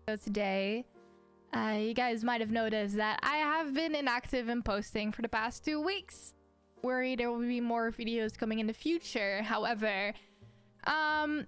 So today, you guys might have noticed that I have been inactive in posting for the past 2 weeks. Worried there will be more videos coming in the future. However,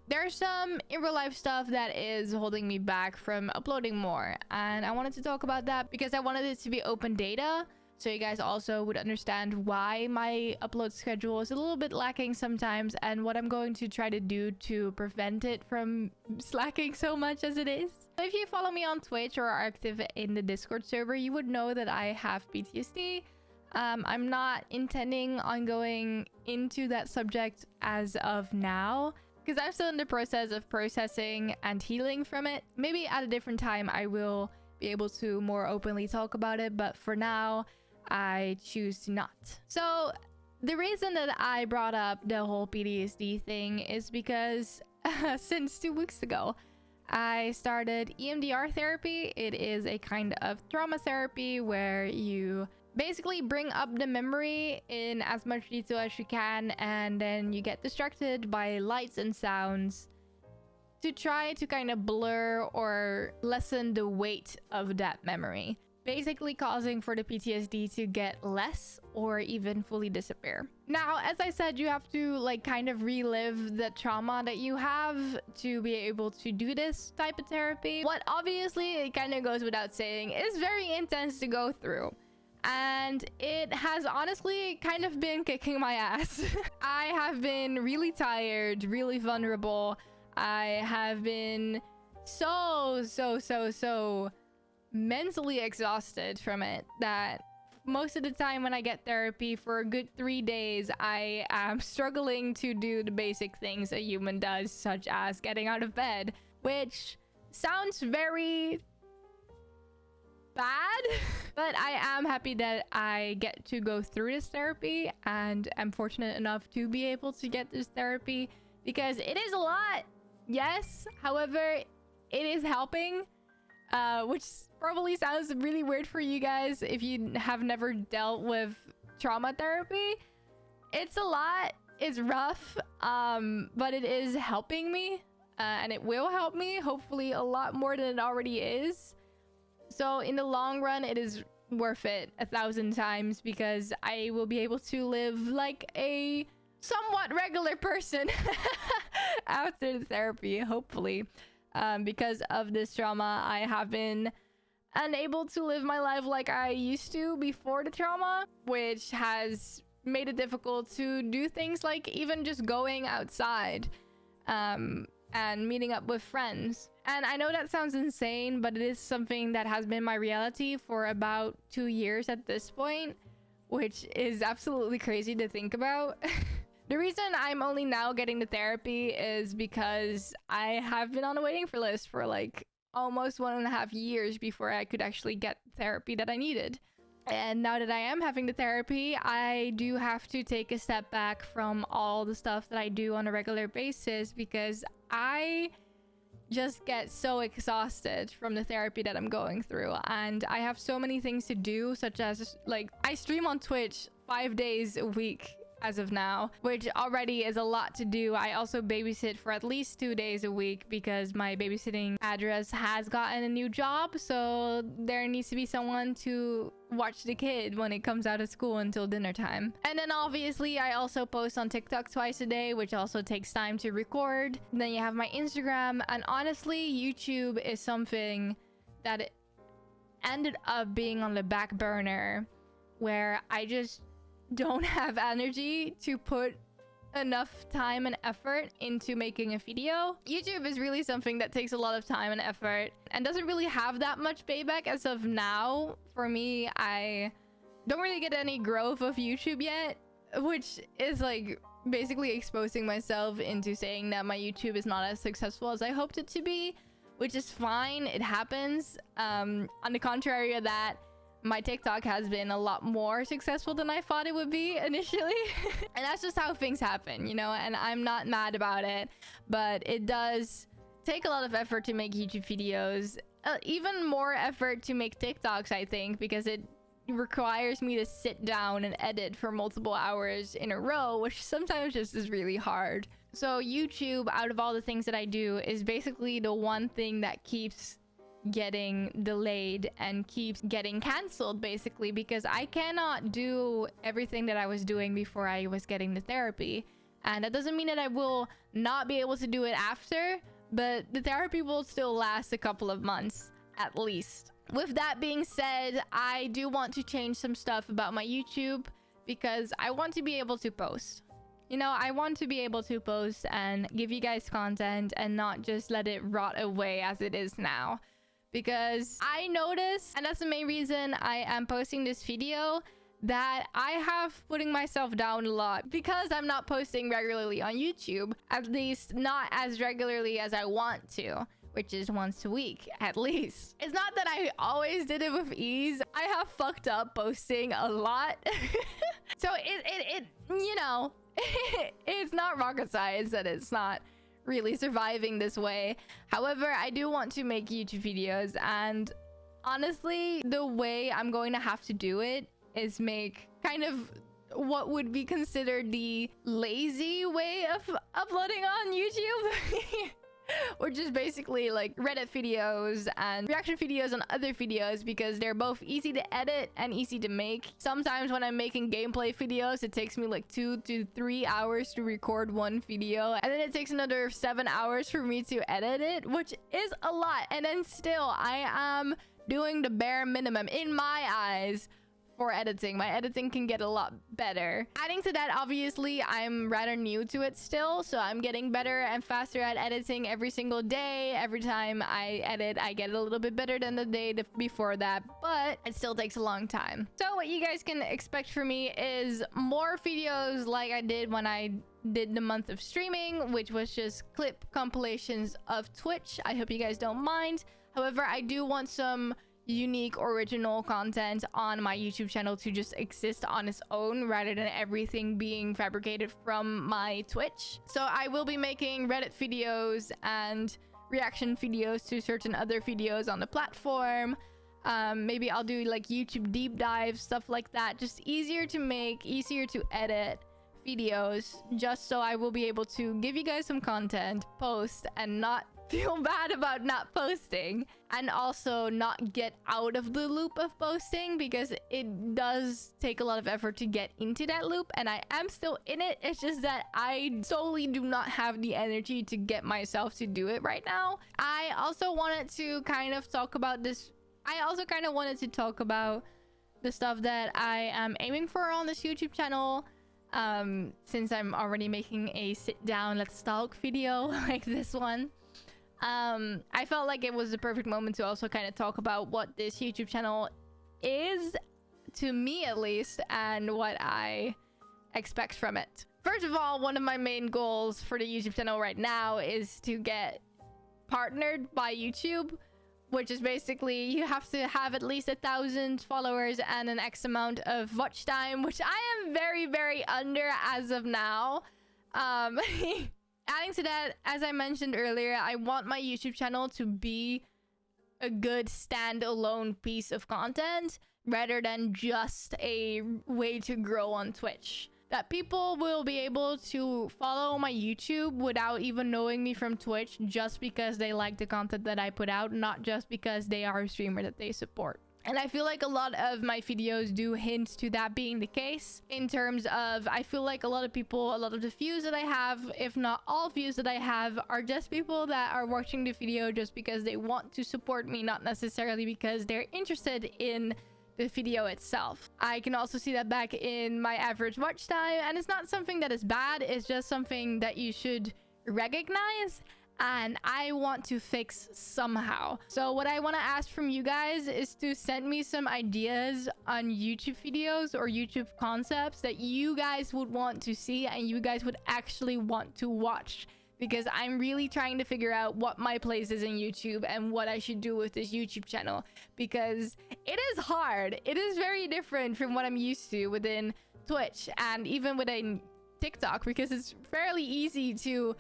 there's some in real life stuff that is holding me back from uploading more, and I wanted to talk about that because I wanted it to be open data, so you guys also would understand why my upload schedule is a little bit lacking sometimes and what I'm going to try to do to prevent it from slacking so much as it is. If you follow me on Twitch or are active in the Discord server, you would know that I have PTSD. I'm not intending on going into that subject as of now because I'm still in the process of processing and healing from it. Maybe at a different time I will be able to more openly talk about it, but for now I choose to not. So the reason that I brought up the whole PTSD thing is because since 2 weeks ago I started EMDR therapy. It is a kind of trauma therapy where you basically bring up the memory in as much detail as you can, and then you get distracted by lights and sounds to try to kind of blur or lessen the weight of that memory, basically causing for the PTSD to get less or even fully disappear. Now, as I said, you have to like kind of relive the trauma that you have to be able to do this type of therapy. What obviously, it kind of goes without saying, is very intense to go through. And it has honestly kind of been kicking my ass. I have been really tired, really vulnerable. I have been so mentally exhausted from it that most of the time when I get therapy for a good 3 days, I am struggling to do the basic things a human does, such as getting out of bed, which sounds very bad, but I am happy that I get to go through this therapy, and I'm fortunate enough to be able to get this therapy because it is a lot, yes. However, it is helping, which probably sounds really weird for you guys if you have never dealt with trauma therapy. It's a lot, it's rough, but it is helping me, and it will help me hopefully a lot more than it already is. So in the long run, it is worth it 1,000 times because I will be able to live like a somewhat regular person after the therapy, hopefully. Because of this trauma, I have been unable to live my life like I used to before the trauma, which has made it difficult to do things like even just going outside and meeting up with friends. And I know that sounds insane, but it is something that has been my reality for about 2 years at this point, which is absolutely crazy to think about. The reason I'm only now getting the therapy is because I have been on a waiting list for like almost 1.5 years before I could actually get the therapy that I needed. And now that I am having the therapy, I do have to take a step back from all the stuff that I do on a regular basis because I just get so exhausted from the therapy that I'm going through, and I have so many things to do, such as like I stream on Twitch 5 days a week as of now, which already is a lot to do. I also babysit for at least 2 days a week because my babysitting address has gotten a new job, so there needs to be someone to watch the kid when it comes out of school until dinner time. And then obviously I also post on TikTok twice a day, which also takes time to record. And then you have my Instagram, and honestly YouTube is something that it ended up being on the back burner where I just don't have energy to put enough time and effort into making a video. YouTube is really something that takes a lot of time and effort and doesn't really have that much payback as of now. For me, I don't really get any growth of YouTube yet, which is like basically exposing myself into saying that my YouTube is not as successful as I hoped it to be, which is fine. It happens. On the contrary of that, my TikTok has been a lot more successful than I thought it would be initially. And that's just how things happen, you know, and I'm not mad about it, but it does take a lot of effort to make YouTube videos, even more effort to make TikToks, I think, because it requires me to sit down and edit for multiple hours in a row, which sometimes just is really hard. So YouTube, out of all the things that I do, is basically the one thing that keeps getting delayed and keeps getting canceled, basically, because I cannot do everything that I was doing before I was getting the therapy. And that doesn't mean that I will not be able to do it after, but the therapy will still last a couple of months at least. With that being said, I do want to change some stuff about my YouTube because I want to be able to post. You know, I want to be able to post and give you guys content and not just let it rot away as it is now. Because I noticed, and that's the main reason I am posting this video, that I have putting myself down a lot because I'm not posting regularly on YouTube, at least not as regularly as I want to, which is once a week at least. It's not that I always did it with ease. I have fucked up posting a lot. So it you know, it's not rocket science that it's not really surviving this way. However, I do want to make YouTube videos, and honestly, the way I'm going to have to do it is make kind of what would be considered the lazy way of uploading on YouTube. Which is basically like Reddit videos and reaction videos on other videos, because they're both easy to edit and easy to make. Sometimes when I'm making gameplay videos, it takes me like 2 to 3 hours to record one video, and then it takes another 7 hours for me to edit it, which is a lot. And then still, I am doing the bare minimum in my eyes for editing. My editing can get a lot better. Adding to that, obviously, I'm rather new to it still, so I'm getting better and faster at editing every single day. Every time I edit, I get a little bit better than the day before that, but it still takes a long time. So what you guys can expect from me is more videos like I did when I did the month of streaming, which was just clip compilations of Twitch. I hope you guys don't mind. However, I do want some unique original content on my YouTube channel to just exist on its own rather than everything being fabricated from my Twitch. So I will be making Reddit videos and reaction videos to certain other videos on the platform. Maybe I'll do like YouTube deep dives, stuff like that. Just easier to make, easier to edit videos, just so I will be able to give you guys some content, post, and not feel bad about not posting, and also not get out of the loop of posting, because it does take a lot of effort to get into that loop, and I am still in it. It's just that I solely do not have the energy to get myself to do it right now. I also wanted to kind of talk about this. I also kind of wanted to talk about the stuff that I am aiming for on this YouTube channel. Since I'm already making a sit down let's talk video like this one, I felt like it was the perfect moment to also kind of talk about what this YouTube channel is, to me at least, and what I expect from it. First of all, one of my main goals for the YouTube channel right now is to get partnered by YouTube, which is basically you have to have at least 1,000 followers and an X amount of watch time, which I am very, very under as of now. Adding to that, as I mentioned earlier, I want my YouTube channel to be a good standalone piece of content rather than just a way to grow on Twitch. That people will be able to follow my YouTube without even knowing me from Twitch, just because they like the content that I put out, not just because they are a streamer that they support. And I feel like a lot of my videos do hint to that being the case, in terms of, I feel like a lot of people, a lot of the views that I have, if not all views that I have, are just people that are watching the video just because they want to support me, not necessarily because they're interested in the video itself. I can also see that back in my average watch time, and it's not something that is bad, it's just something that you should recognize, and I want to fix somehow. So what I want to ask from you guys is to send me some ideas on YouTube videos or YouTube concepts that you guys would want to see and you guys would actually want to watch, because I'm really trying to figure out what my place is in YouTube and what I should do with this YouTube channel, because it is hard. It is very different from what I'm used to within Twitch and even within TikTok, because it's fairly easy to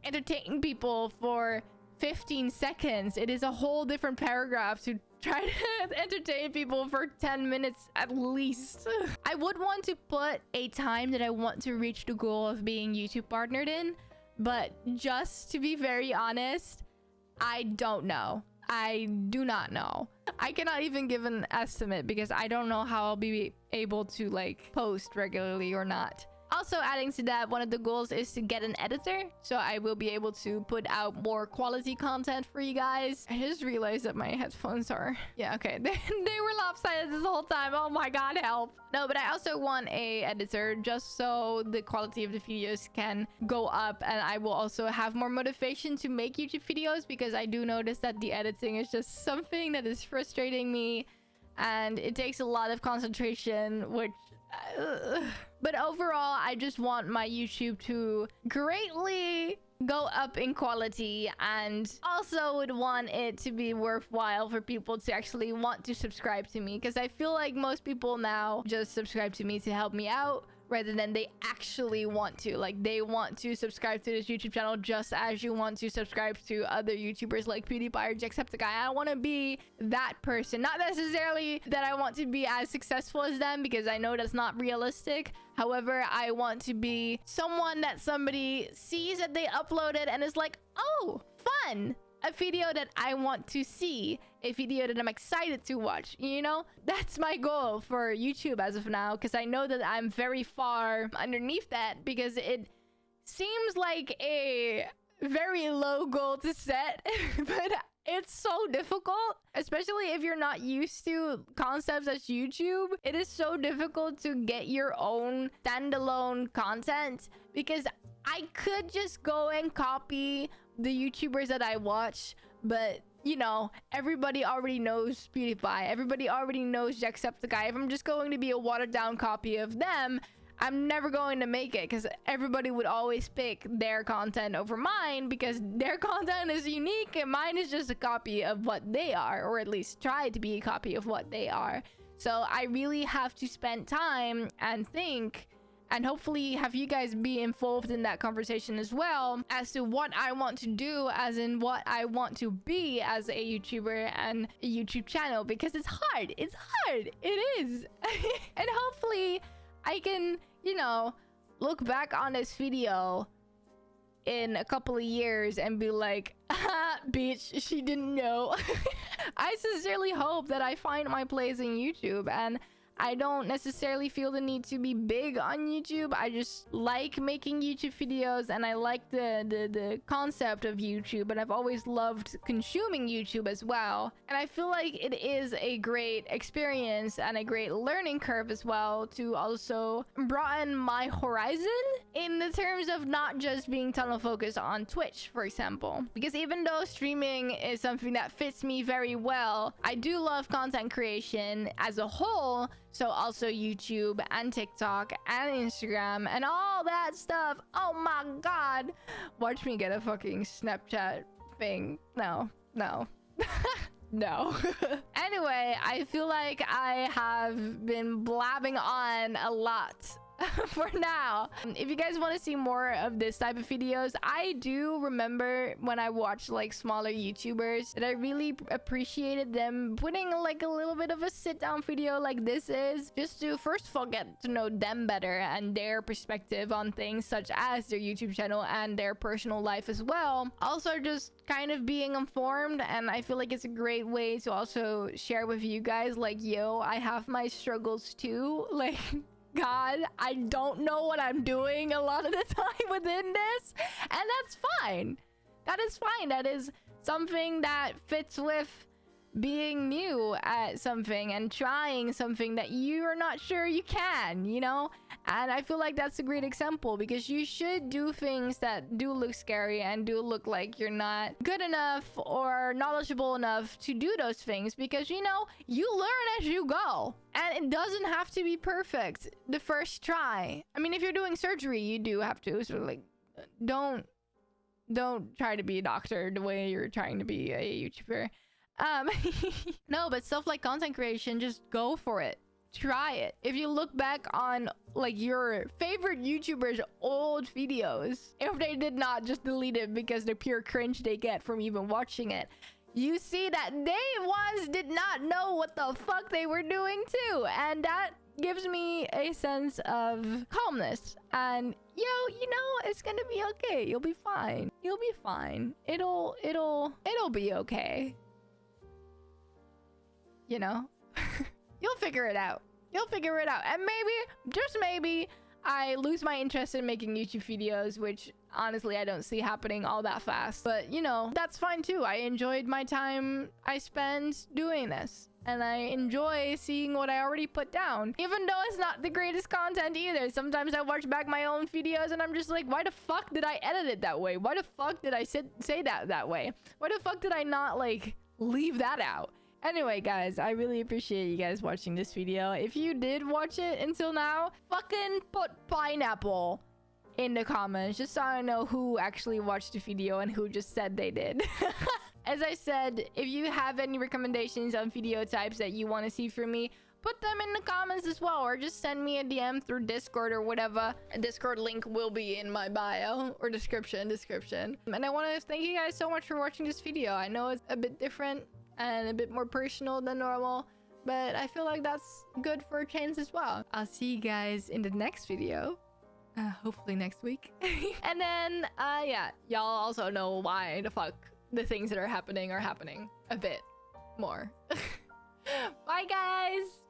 entertain people for 15 seconds. It is a whole different paragraph to try to entertain people for 10 minutes at least. I would want to put a time that I want to reach the goal of being YouTube partnered in, but just to be very honest, I don't know. I do not know. I cannot even give an estimate because I don't know how I'll be able to like post regularly or not. Also, adding to that, one of the goals is to get an editor, so I will be able to put out more quality content for you guys. I just realized that my headphones are... Yeah, okay. They were lopsided this whole time. Oh my god, help. No, but I also want a editor just so the quality of the videos can go up, and I will also have more motivation to make YouTube videos because I do notice that the editing is just something that is frustrating me, and it takes a lot of concentration, which... But overall, I just want my YouTube to greatly go up in quality, and also would want it to be worthwhile for people to actually want to subscribe to me, because I feel like most people now just subscribe to me to help me out rather than they actually want to. Like, they want to subscribe to this YouTube channel just as you want to subscribe to other YouTubers like PewDiePie or Jacksepticeye. I want to be that person. Not necessarily that I want to be as successful as them, because I know that's not realistic. However, I want to be someone that somebody sees that they uploaded and is like, oh, fun! A video that I want to see, a video that I'm excited to watch, you know? That's my goal for YouTube as of now, because I know that I'm very far underneath that, because it seems like a very low goal to set, but it's so difficult, especially if you're not used to concepts as YouTube. It is so difficult to get your own standalone content, because I could just go and copy the YouTubers that I watch, but you know, everybody already knows PewDiePie, everybody already knows Jacksepticeye. If I'm just going to be a watered down copy of them, I'm never going to make it, because everybody would always pick their content over mine, because their content is unique and mine is just a copy of what they are, or at least try to be a copy of what they are. So I really have to spend time and think, and hopefully have you guys be involved in that conversation as well, as to what I want to do, as in what I want to be as a YouTuber and a YouTube channel, because it's hard. It's hard. It is. And hopefully I can, you know, look back on this video in a couple of years and be like, ah, bitch, she didn't know. I sincerely hope that I find my place in YouTube, and I don't necessarily feel the need to be big on YouTube. I just like making YouTube videos, and I like the concept of YouTube, and I've always loved consuming YouTube as well. And I feel like it is a great experience and a great learning curve as well, to also broaden my horizon in the terms of not just being tunnel focused on Twitch, for example. Because even though streaming is something that fits me very well, I do love content creation as a whole. So also YouTube and TikTok and Instagram and all that stuff. Oh my god. Watch me get a fucking Snapchat thing. No. No. No. Anyway, I feel like I have been blabbing on a lot for now. If you guys want to see more of this type of videos, I do remember when I watched like smaller YouTubers that I really appreciated them putting like a little bit of a sit down video like this is, just to first of all get to know them better and their perspective on things such as their YouTube channel and their personal life as well. Also just kind of being informed, and I feel like it's a great way to also share with you guys like, yo, I have my struggles too. Like, God, I don't know what I'm doing a lot of the time within this, and that's fine. That is fine. That is something that fits with being new at something and trying something that you're not sure you can, you know? And I feel like that's a great example, because you should do things that do look scary and do look like you're not good enough or knowledgeable enough to do those things, because, you know, you learn as you go. And it doesn't have to be perfect the first try. I mean, if you're doing surgery, you do have to. So, like, don't try to be a doctor the way you're trying to be a YouTuber. No, but stuff like content creation, just go for it. Try it. If you look back on like your favorite YouTubers' old videos, if they did not just delete it because the pure cringe they get from even watching it, you see that they once did not know what the fuck they were doing too, and that gives me a sense of calmness. And yo, you know, it's gonna be okay. You'll be fine. You'll be fine. It'll be okay. you know, you'll figure it out. You'll figure it out. And maybe, just maybe, I lose my interest in making YouTube videos, which honestly I don't see happening all that fast. But you know, that's fine too. I enjoyed my time I spent doing this. And I enjoy seeing what I already put down. Even though it's not the greatest content either. Sometimes I watch back my own videos and I'm just like, why the fuck did I edit it that way? Why the fuck did I say that way? Why the fuck did I not like leave that out? Anyway, guys, I really appreciate you guys watching this video. If you did watch it until now, fucking put pineapple in the comments just so I know who actually watched the video and who just said they did. As I said, if you have any recommendations on video types that you want to see from me, put them in the comments as well, or just send me a DM through Discord or whatever. A Discord link will be in my bio or description. And I want to thank you guys so much for watching this video. I know it's a bit different and a bit more personal than normal, but I feel like that's good for a change as well. I'll see you guys in the next video. Hopefully next week. And then, yeah, y'all also know why the fuck the things that are happening a bit more. Bye, guys!